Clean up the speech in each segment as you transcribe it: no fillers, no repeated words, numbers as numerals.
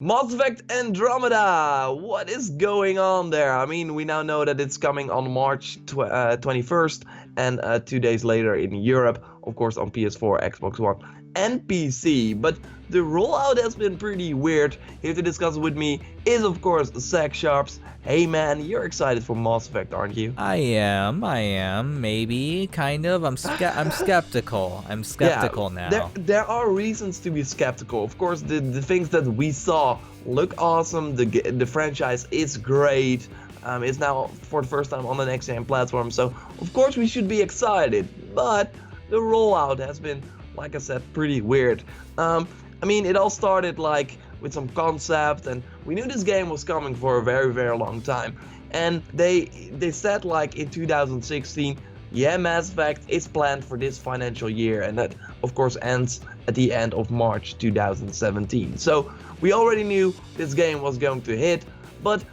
Mass Effect Andromeda! What is going on there? I mean, we now know that it's coming on March 21st and 2 days later in Europe, of course on PS4, Xbox One, and PC. But the rollout has been pretty weird. Here to discuss with me is, of course, Zach Sharps. Hey man, you're excited for Mass Effect, aren't you? I am, maybe, kind of. I'm skeptical. I'm Yeah, skeptical there now. there are reasons to be skeptical. Of course, the things that we saw look awesome. The franchise is great. It's now for the first time on the next gen platform, so of course we should be excited. But the rollout has been, like I said, pretty weird. I mean, it all started like with some concept, and we knew this game was coming for a very very long time. And they said like in 2016, yeah, Mass Effect is planned for this financial year, and that of course ends at the end of March 2017. So we already knew this game was going to hit, but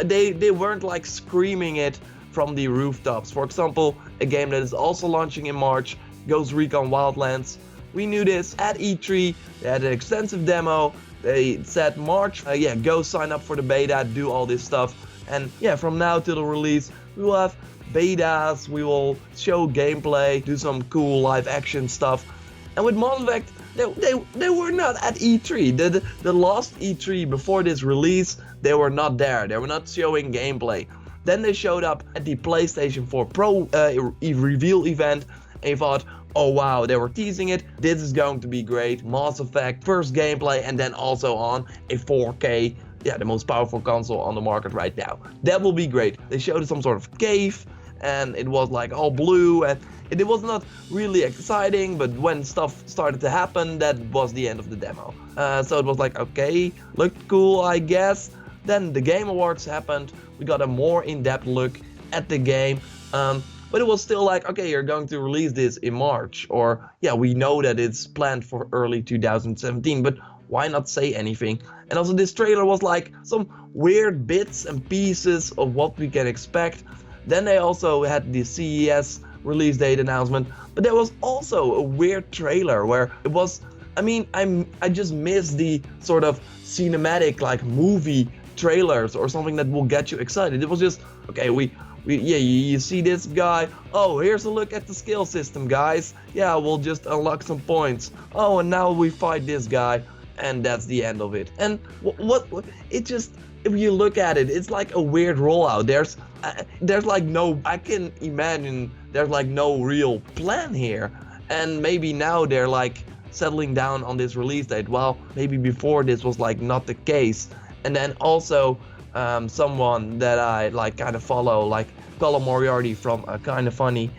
they weren't like screaming it from the rooftops. For example, a game that is also launching in March, Ghost Recon Wildlands. We knew this at E3. They had an extensive demo. They said March, yeah, go sign up for the beta, do all this stuff. And yeah, from now till the release, we will have betas, we will show gameplay, do some cool live action stuff. And with Mass Effect, they were not at E3. The last E3 before this release, they were not there. They were not showing gameplay. Then they showed up at the PlayStation 4 Pro reveal event, and you thought, oh wow, they were teasing it. This is going to be great. Mass Effect, first gameplay, and then also on a 4K, yeah, the most powerful console on the market right now. That will be great. They showed some sort of cave, and it was like all blue, and it was not really exciting, but when stuff started to happen, that was the end of the demo. So it was like, okay, looked cool, I guess. Then the Game Awards happened. We got a more in-depth look at the game. But it was still like, okay, you're going to release this in March, or yeah, we know that it's planned for early 2017, but why not say anything? And also this trailer was like some weird bits and pieces of what we can expect. Then they also had the CES release date announcement, but there was also a weird trailer where it was, I mean, I just miss the sort of cinematic like movie trailers or something that will get you excited. It was just, okay, yeah, you see this guy. Oh, here's a look at the skill system, guys. Yeah, we'll just unlock some points. Oh, and now we fight this guy, and that's the end of it. And what it just, if you look at it, it's like a weird rollout. There's like no, I can imagine there's like no real plan here. And maybe now they're like settling down on this release date. Well, maybe before this was like not the case. And then also someone that I like kind of follow, like Colin Moriarty from Kind of Funny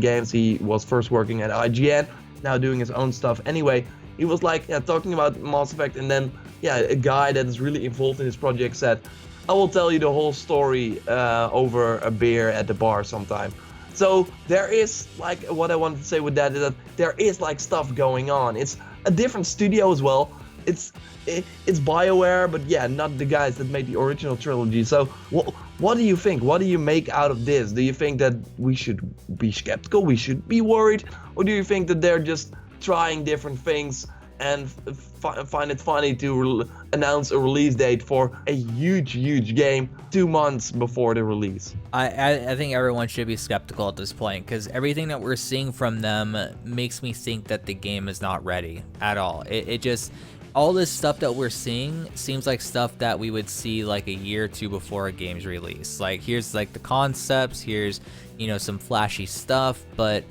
Games. He was first working at IGN, now doing his own stuff. Anyway, he was like, yeah, talking about Mass Effect, and then yeah, a guy that is really involved in this project said, I will tell you the whole story over a beer at the bar sometime. So there is like, what I wanted to say with that is that there is like stuff going on. It's a different studio as well. It's BioWare, but yeah, not the guys that made the original trilogy. So what do you think? What do you make out of this? Do you think that we should be skeptical? We should be worried? Or do you think that they're just trying different things and find it funny to announce a release date for a huge game 2 months before the release? I think everyone should be skeptical at this point because everything that we're seeing from them makes me think that the game is not ready at all. It just, all this stuff that we're seeing seems like stuff that we would see like a year or two before a game's release. Like here's like the concepts, here's, you know, some flashy stuff, but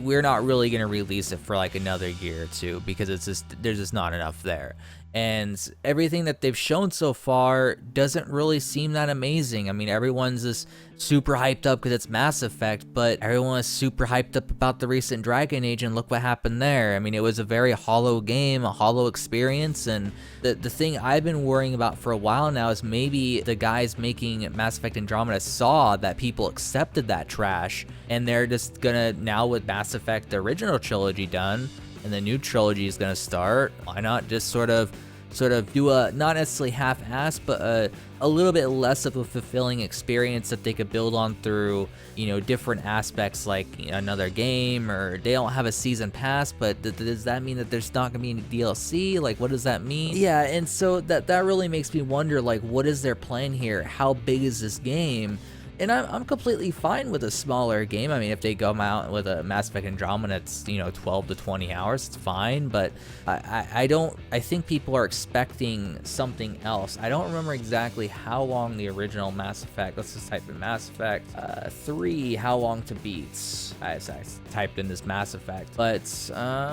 we're not really going to release it for like another year or two because it's just, there's just not enough there. And everything that they've shown so far doesn't really seem that amazing. I mean, everyone's just super hyped up because it's Mass Effect, but everyone is super hyped up about the recent Dragon Age, and look what happened there. I mean, it was a very hollow game, a hollow experience, and the thing I've been worrying about for a while now is maybe the guys making Mass Effect Andromeda saw that people accepted that trash, and they're just gonna, now with Mass Effect the original trilogy done, and the new trilogy is going to start, why not just sort of sort of do a not necessarily half-assed, but a little bit less of a fulfilling experience that they could build on through, different aspects like another game, or they don't have a season pass, but does that mean that there's not gonna be any DLC? Like, what does that mean? Yeah, and so that really makes me wonder, like, what is their plan here? How big is this game? And I'm completely fine with a smaller game. I mean, if they come out with a Mass Effect Andromeda, it's 12 to 20 hours, it's fine. But I think people are expecting something else. I don't remember exactly how long the original Mass Effect. Let's just type in Mass Effect 3. How long to beat? I typed in this Mass Effect, but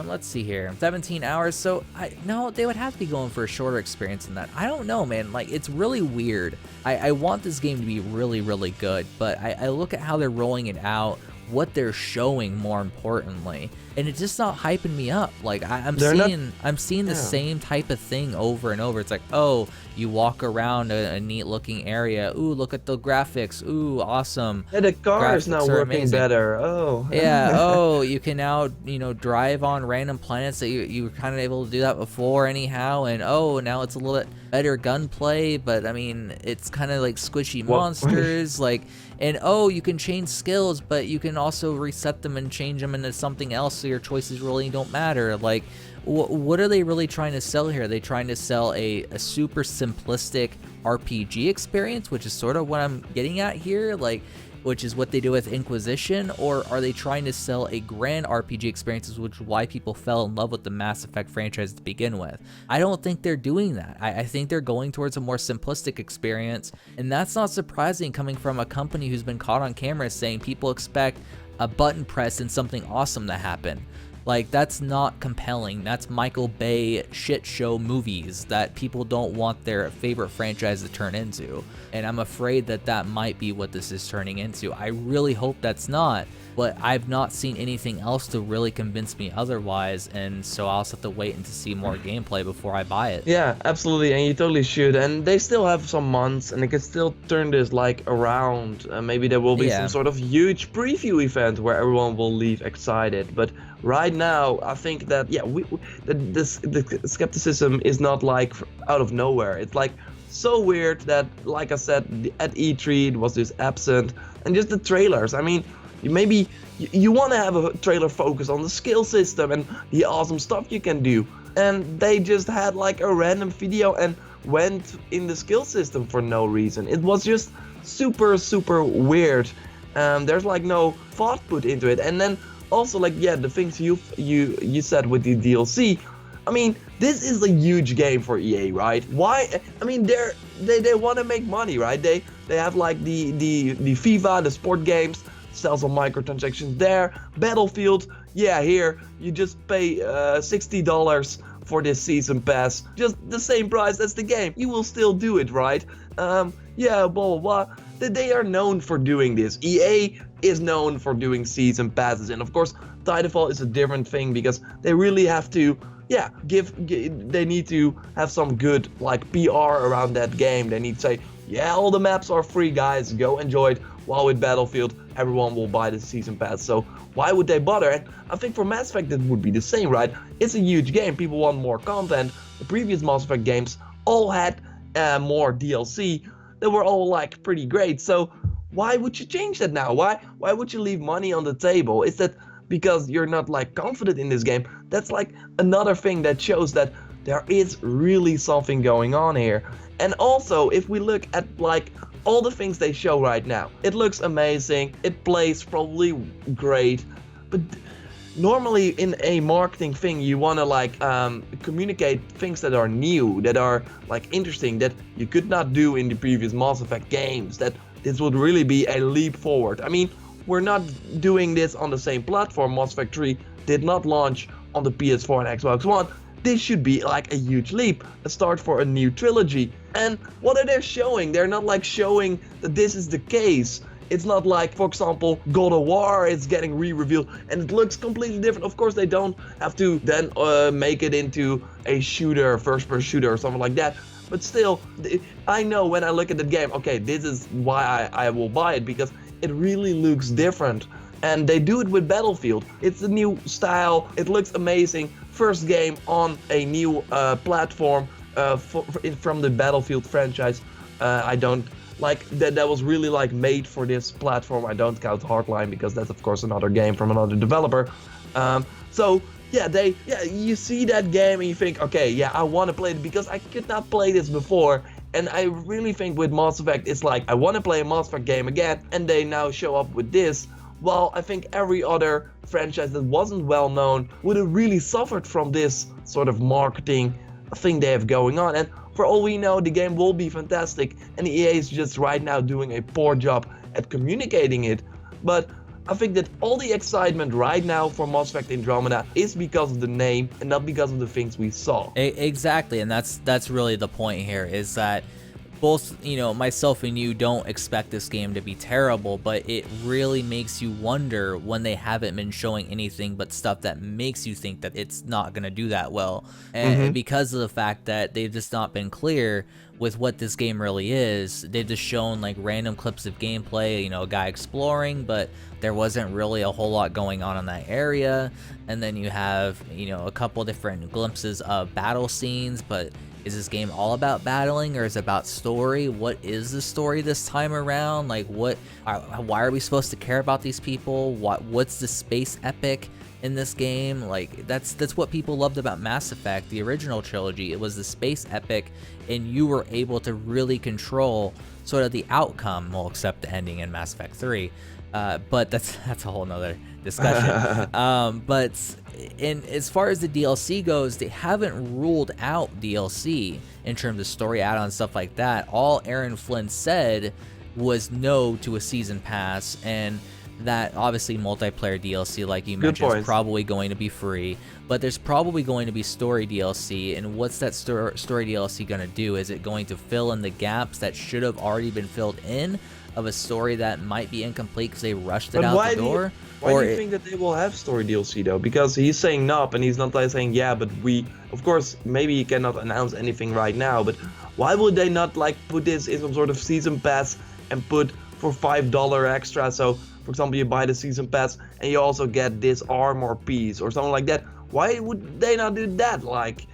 let's see here, 17 hours. So no, they would have to be going for a shorter experience than that. I don't know, man. Like, it's really weird. I want this game to be really, really good, but I look at how they're rolling it out, what they're showing more importantly, and it's just not hyping me up. Like, I'm seeing the same type of thing over and over. It's like, oh, you walk around a neat looking area. Ooh, look at the graphics. Ooh, awesome. Yeah, the car is now working amazing. better. Oh. Yeah. Oh, you can now, drive on random planets that you were kind of able to do that before anyhow. And oh, now it's a little bit better gunplay, but I mean, it's kind of like squishy monsters. Like, and oh, you can change skills, but you can also reset them and change them into something else, so your choices really don't matter. Like, what are they really trying to sell here? Are they trying to sell a super simplistic RPG experience, which is sort of what I'm getting at here, like, which is what they do with Inquisition? Or are they trying to sell a grand RPG experience, which is why people fell in love with the Mass Effect franchise to begin with? I don't think they're doing that. I think they're going towards a more simplistic experience, and that's not surprising coming from a company who's been caught on camera saying people expect a button press and something awesome to happen. Like, that's not compelling. That's Michael Bay shit show movies that people don't want their favorite franchise to turn into. And I'm afraid that might be what this is turning into. I really hope that's not, but I've not seen anything else to really convince me otherwise, and so I'll just have to wait and to see more gameplay before I buy it. Yeah, absolutely, and you totally should. And they still have some months, and they can still turn this like around. Maybe there will be some sort of huge preview event where everyone will leave excited. But right now, I think that the skepticism is not like out of nowhere. It's like so weird that, like I said, at E3 it was just absent, and just the trailers. I mean, maybe you want to have a trailer focus on the skill system and the awesome stuff you can do, and they just had like a random video and went in the skill system for no reason. It was just super weird. There's like no thought put into it. And then also, like, yeah, the things you said with the DLC. I mean, this is a huge game for EA, right? Why? I mean, they want to make money, right? They have like the FIFA, the sport games, sell some microtransactions there. Battlefield, yeah, here you just pay $60 for this season pass, just the same price as the game. You will still do it, right? Yeah, blah blah blah. They are known for doing this. EA is known for doing season passes, and of course, Titanfall is a different thing because they really have to, yeah, they need to have some good like PR around that game. They need to say, yeah, all the maps are free, guys, go enjoy it. While with Battlefield, everyone will buy the season pass, so why would they bother? And I think for Mass Effect it would be the same, right? It's a huge game, people want more content. The previous Mass Effect games all had more DLC. They were all like pretty great, so why would you change that now? Why would you leave money on the table? Is that because you're not like confident in this game? That's like another thing that shows that there is really something going on here. And also, if we look at like all the things they show right now, it looks amazing, it plays probably great, but normally in a marketing thing you want to like communicate things that are new, that are like interesting, that you could not do in the previous Mass Effect games, that this would really be a leap forward. I mean, we're not doing this on the same platform. Mass Effect 3 did not launch on the PS4 and Xbox One. This should be like a huge leap, a start for a new trilogy. And what are they showing? They're not like showing that this is the case. It's not like, for example, God of War is getting re-revealed and it looks completely different. Of course, they don't have to then make it into a shooter, first-person shooter or something like that. But still, I know when I look at the game, okay, this is why I will buy it, because it really looks different. And they do it with Battlefield. It's a new style, it looks amazing. First game on a new platform. from the Battlefield franchise. I don't like that was really like made for this platform. I don't count Hardline because that's of course another game from another developer. So yeah, you see that game and you think, okay, yeah, I want to play it because I could not play this before. And I really think with Mass Effect, it's like I want to play a Mass Effect game again, and they now show up with this. Well, I think every other franchise that wasn't well known would have really suffered from this sort of marketing thing they have going on. And for all we know, the game will be fantastic, and EA is just right now doing a poor job at communicating it. But I think that all the excitement right now for Mass Effect Andromeda is because of the name and not because of the things we saw. Exactly, and that's really the point here, is that both, myself and you don't expect this game to be terrible, but it really makes you wonder when they haven't been showing anything but stuff that makes you think that it's not going to do that well. And because of the fact that they've just not been clear with what this game really is, they've just shown like random clips of gameplay, a guy exploring, but there wasn't really a whole lot going on in that area. And then you have, a couple different glimpses of battle scenes, but is this game all about battling or is it about story? What is the story this time around? Like, why are we supposed to care about these people? What's the space epic in this game? Like, that's what people loved about Mass Effect, the original trilogy. It was the space epic, and you were able to really control sort of the outcome, well, except the ending in Mass Effect 3. But that's a whole nother discussion. But as far as the DLC goes, they haven't ruled out DLC in terms of story add-on stuff like that. All Aaron Flynn said was no to a season pass, and that obviously multiplayer DLC, like you mentioned, is probably going to be free, but there's probably going to be story DLC. And what's that story DLC going to do? Is it going to fill in the gaps that should have already been filled in of a story that might be incomplete because they rushed it out the door? Why do you think that they will have story DLC though? Because he's saying no, and he's not like saying yeah, but of course, maybe he cannot announce anything right now, but why would they not like put this in some sort of season pass and put for $5 extra? So for example, you buy the season pass and you also get this armor piece or something like that. Why would they not do that?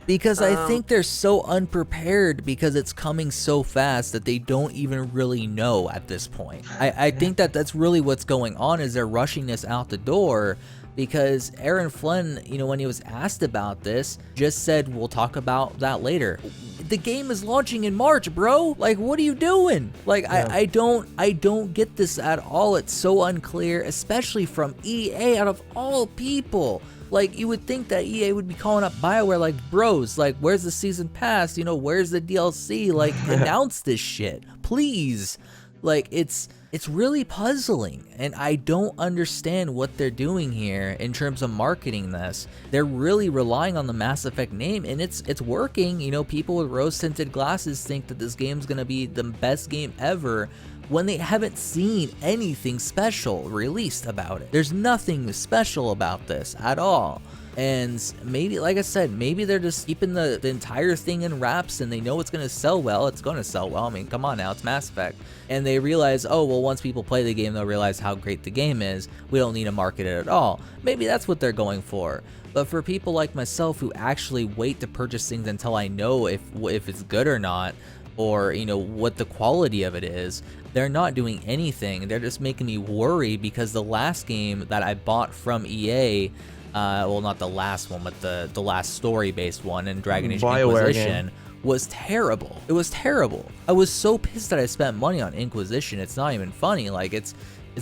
Because I think they're so unprepared because it's coming so fast that they don't even really know at this point. I think that's really what's going on, is they're rushing this out the door, because Aaron Flynn, when he was asked about this, just said, we'll talk about that later. The game is launching in March, bro. Like, what are you doing? Like, yeah. I don't get this at all. It's so unclear, especially from EA, out of all people. Like, you would think that EA would be calling up BioWare like, bros, like, where's the season pass? Where's the DLC? Like, announce this shit, please. Like, it's really puzzling, and I don't understand what they're doing here in terms of marketing this. They're really relying on the Mass Effect name, and it's working. People with rose-tinted glasses think that this game's gonna be the best game ever, when they haven't seen anything special released about it. There's nothing special about this at all. And maybe, like I said, maybe they're just keeping the entire thing in wraps, and they know it's going to sell well. It's going to sell well. I mean, come on now, it's Mass Effect. And they realize, oh, well, once people play the game, they'll realize how great the game is. We don't need to market it at all. Maybe that's what they're going for. But for people like myself who actually wait to purchase things until I know if it's good or not, or what the quality of it is, they're not doing anything. They're just making me worry, because the last game that I bought from EA, well, not the last one, but the last story-based one in Dragon Age Inquisition, was terrible. It was terrible. I was so pissed that I spent money on Inquisition. It's not even funny. Like, it's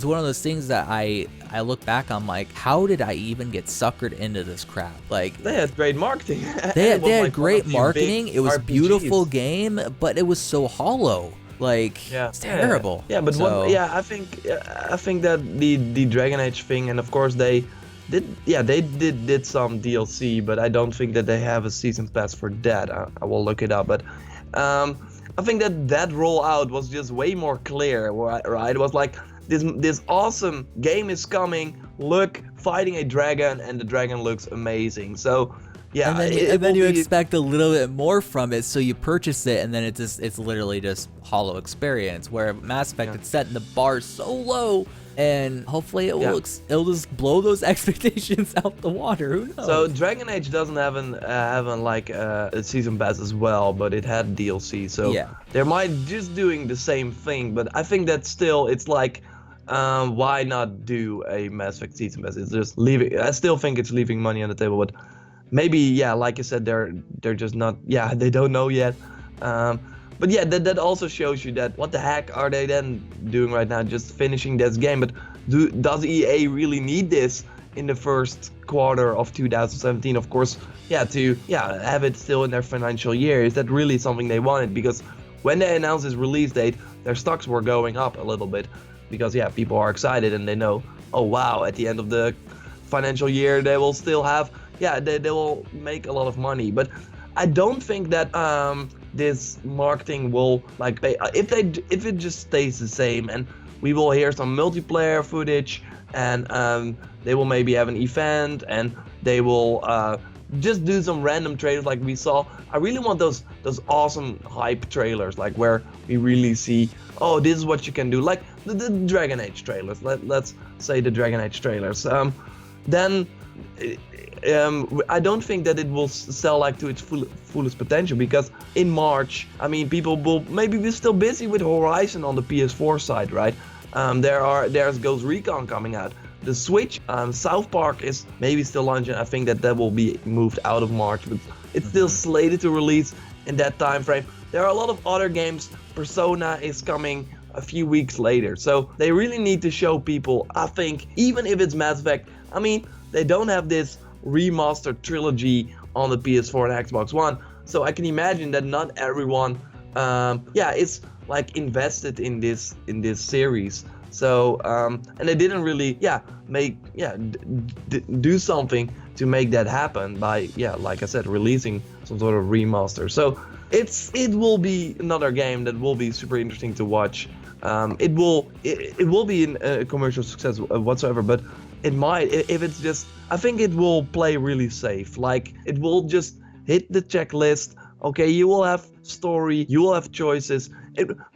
one of those things that I look back on like, how did I even get suckered into this crap? Like, they had great marketing. They had great marketing. It was a beautiful game, but it was so hollow. Like, yeah, it's terrible. Yeah, but I think that the Dragon Age thing, and of course they did some DLC, but I don't think that they have a season pass for that. I will look it up, but I think that rollout was just way more clear, right? It was like, this awesome game is coming. Look, fighting a dragon, and the dragon looks amazing. So yeah, and then you expect a little bit more from it, so you purchase it, and then it's literally just hollow experience. Where Mass Effect, it's setting the bar so low and hopefully it'll just blow those expectations out the water. Who knows? So Dragon Age doesn't have like a season pass as well, but it had DLC. So yeah. they might just doing the same thing. But I think that still, it's like, why not do a Mass Effect season pass? It's just leaving. I still think it's leaving money on the table, but maybe, yeah, like you said, they're just not. Yeah, they don't know yet. But yeah, that also shows you that what the heck are they then doing right now? Just finishing this game, but does EA really need this in the first quarter of 2017? Of course, to have it still in their financial year. Is that really something they wanted? Because when they announced this release date, their stocks were going up a little bit, because people are excited and they know, oh wow, at the end of the financial year they will still have, they will make a lot of money. But I don't think that this marketing will like pay if it just stays the same, and we will hear some multiplayer footage, and they will maybe have an event, and they will just do some random trailers like we saw. I really want those awesome hype trailers, like where we really see, oh, this is what you can do, like the Dragon Age trailers. Let's say the Dragon Age trailers. Then I don't think that it will sell like to its fullest potential, because in March, I mean, people will maybe be still busy with Horizon on the PS4 side, right? There's Ghost Recon coming out. The Switch, South Park is maybe still launching. I think that will be moved out of March, but it's still slated to release in that time frame. There are a lot of other games. Persona is coming a few weeks later, so they really need to show people. I think even if it's Mass Effect, I mean, they don't have this remastered trilogy on the PS4 and Xbox One, so I can imagine that not everyone is like invested in this series. So and they didn't really do something to make that happen by like I said, releasing some sort of remaster. So it will be another game that will be super interesting to watch. It will be a commercial success whatsoever, but it might, if it's just, I think it will play really safe. Like, it will just hit the checklist. Okay, you will have story, you will have choices.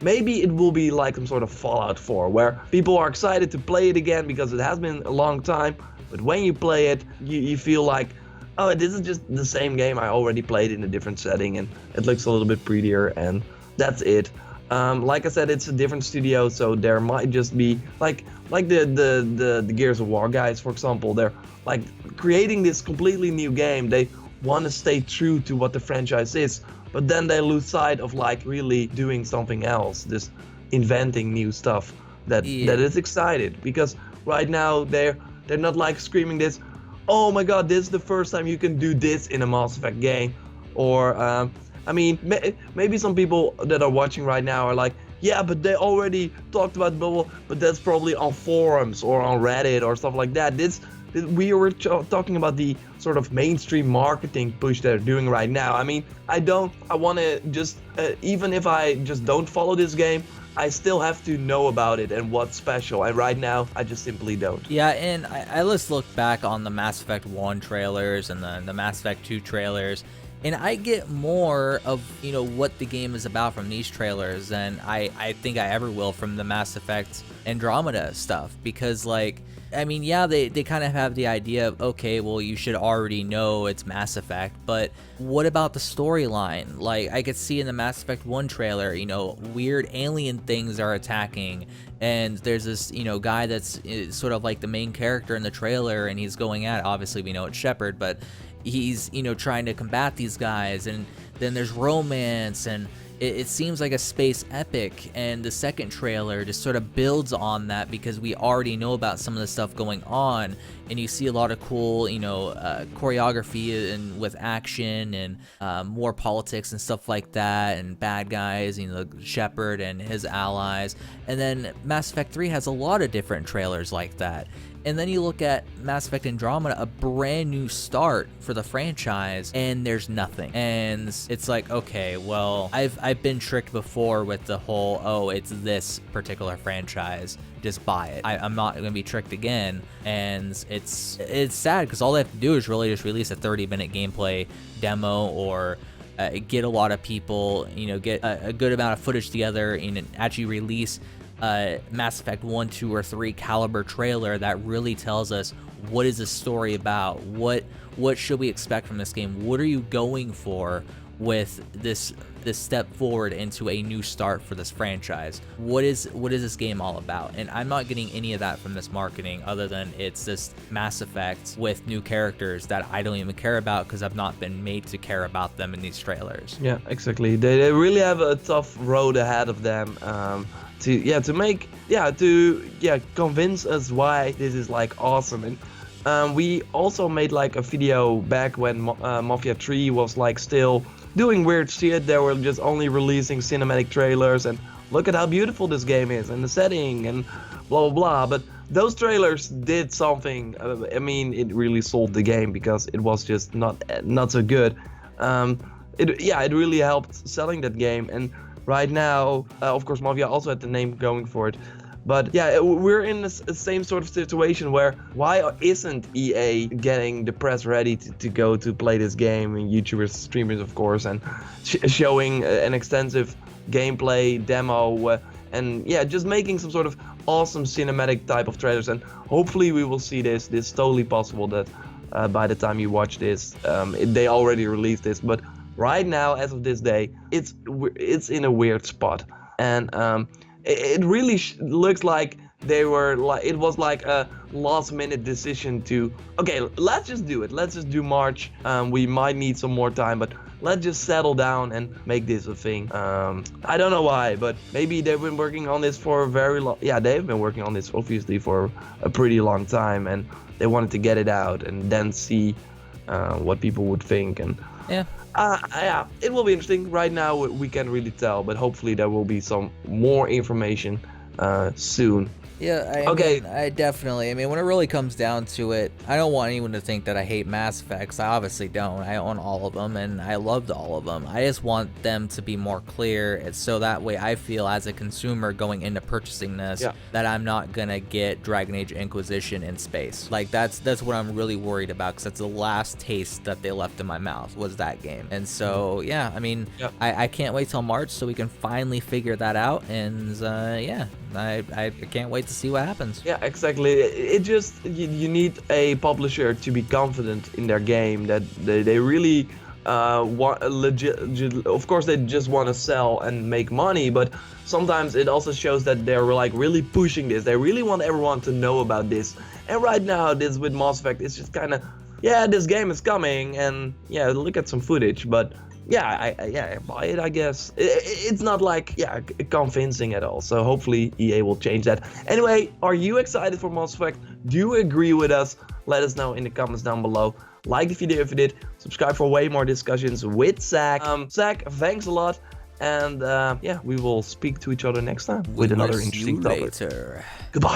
Maybe it will be like some sort of Fallout 4, where people are excited to play it again because it has been a long time. But when you play it, you feel like, oh, this is just the same game I already played in a different setting, and it looks a little bit prettier, and that's it. Like I said, it's a different studio, so there might just be like the Gears of War guys, for example. They're like creating this completely new game. They want to stay true to what the franchise is, but then they lose sight of like really doing something else, just inventing new stuff that is excited. Because right now they're not like screaming this, oh my god, this is the first time you can do this in a Mass Effect game, or I mean, maybe some people that are watching right now are like, yeah, but they already talked about bubble, but that's probably on forums or on Reddit or stuff like that. We were talking about the sort of mainstream marketing push they're doing right now. I mean, I want to just, even if I just don't follow this game, I still have to know about it and what's special. And right now, I just simply don't. Yeah, and I just look back on the Mass Effect 1 trailers and the Mass Effect 2 trailers, and I get more of, what the game is about from these trailers than I think I ever will from the Mass Effect Andromeda stuff. Because, like, I mean, yeah, they kind of have the idea of, okay, well, you should already know it's Mass Effect, but what about the storyline? Like, I could see in the Mass Effect 1 trailer, weird alien things are attacking, and there's this, guy that's sort of like the main character in the trailer, and he's going at it. Obviously, we know it's Shepard, but he's, trying to combat these guys, and then there's romance, and it seems like a space epic, and the second trailer just sort of builds on that because we already know about some of the stuff going on, and you see a lot of cool, choreography and with action and more politics and stuff like that, and bad guys, Shepard and his allies. And then Mass Effect 3 has a lot of different trailers like that. And then you look at Mass Effect Andromeda, a brand new start for the franchise, and there's nothing. And it's like, okay, well, I've been tricked before with the whole, oh, it's this particular franchise, just buy it. I'm not going to be tricked again. And it's sad because all they have to do is really just release a 30-minute gameplay demo, or get a lot of people, get a good amount of footage together and actually release Mass Effect 1, 2, or 3 caliber trailer that really tells us what is the story about, what should we expect from this game, what are you going for with this step forward into a new start for this franchise. What is this game all about? And I'm not getting any of that from this marketing, other than it's this Mass Effect with new characters that I don't even care about because I've not been made to care about them in these trailers. Yeah, exactly. They really have a tough road ahead of them. To convince us why this is like awesome. And we also made like a video back when Mafia 3 was like still doing weird shit. They were just only releasing cinematic trailers and look at how beautiful this game is and the setting and blah blah blah. But those trailers did something. I mean, it really sold the game because it was just not so good. It really helped selling that game. And right now, of course, Mafia also had the name going for it. But yeah, we're in the same sort of situation where why isn't EA getting the press ready to go to play this game, and YouTubers, streamers, of course, and showing an extensive gameplay demo and yeah, just making some sort of awesome cinematic type of trailers. And hopefully we will see this. This is totally possible that by the time you watch this, they already released this. But right now, as of this day, it's in a weird spot. And it really looks like it was like a last minute decision to, okay, let's just do it. Let's just do March. We might need some more time, but let's just settle down and make this a thing. I don't know why, but maybe they've been working on this for a very long. Yeah, they've been working on this obviously for a pretty long time, and they wanted to get it out and then see what people would think. And yeah, it will be interesting. Right now we can't really tell, but hopefully there will be some more information soon. Yeah, I definitely. I mean, when it really comes down to it, I don't want anyone to think that I hate Mass Effects. I obviously don't. I own all of them, and I loved all of them. I just want them to be more clear, so that way I feel as a consumer going into purchasing this that I'm not gonna get Dragon Age Inquisition in space. Like that's what I'm really worried about, because that's the last taste that they left in my mouth was that game. And so yeah, I mean, I can't wait till March so we can finally figure that out. And I can't wait to see what happens. Yeah, exactly. It just, you need a publisher to be confident in their game that they really want legit. Of course, they just want to sell and make money, but sometimes it also shows that they're like really pushing this. They really want everyone to know about this. And right now, this with Mass Effect, it's just kind of, yeah, this game is coming, and yeah, look at some footage, but yeah, I buy it, I guess. It's not like, convincing at all. So hopefully EA will change that. Anyway, are you excited for Mass Effect? Do you agree with us? Let us know in the comments down below. Like the video if you did. Subscribe for way more discussions with Zach. Zach, thanks a lot. And yeah, we will speak to each other next time with another interesting topic. Goodbye.